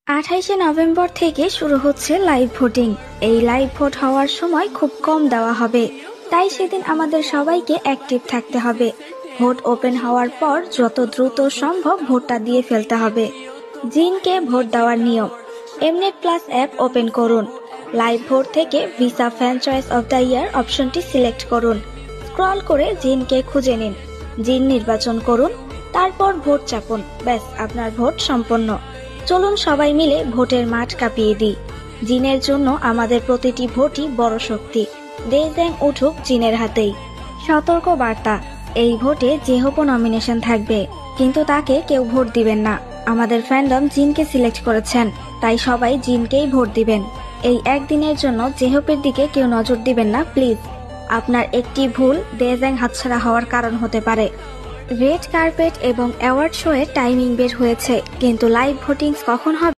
28 November থেকে শুরু হচ্ছে লাইভ ভোটিং। এই লাইভ ভোট হওয়ার সময় খুব কম দেওয়া হবে, তাই সেদিন আমাদের সবাইকে অ্যাক্টিভ থাকতে হবে। ভোট ওপেন হওয়ার পর যত দ্রুত সম্ভব ভোটটা দিয়ে ফেলতে হবে। জিনকে ভোট দেওয়ার নিয়ম: এমনেট প্লাস অ্যাপ ওপেন করুন। লাইভ ভোট থেকে visa fan choice of the year অপশনটি সিলেক্ট করুন। স্ক্রল করে জিনকে খুঁজে নিন, জিন নির্বাচন করুন, তারপর ভোট চাপুন। ব্যাস, আপনার ভোট সম্পন্ন। চলুন সবাই মিলে ভোটের মাঠ কাঁপিয়ে দিই। জিনের জন্য আমাদের প্রতিটি ভোটই বড় শক্তি। দেশব্যাং উঠুক জিনের হাতেই। সতর্ক বার্তা: এই ভোটে জেহোপো নমিনেশন থাকবে, কিন্তু তাকে কেউ ভোট দিবেন না। আমাদের ফ্যান্ডম জিনকে সিলেক্ট করেছেন, তাই সবাই জিনকেই ভোট দিবেন। এই একদিনের জন্য জেহোপের দিকে কেউ নজর দিবেন না প্লিজ। আপনার একটি ভুল দেশব্যাং হাতছাড়া হওয়ার কারণ হতে পারে। রেড কার্পেট এবং অ্যাওয়ার্ড শো এর টাইমিং বের হয়েছে, কিন্তু লাইভ ভোটিংস কখন হবে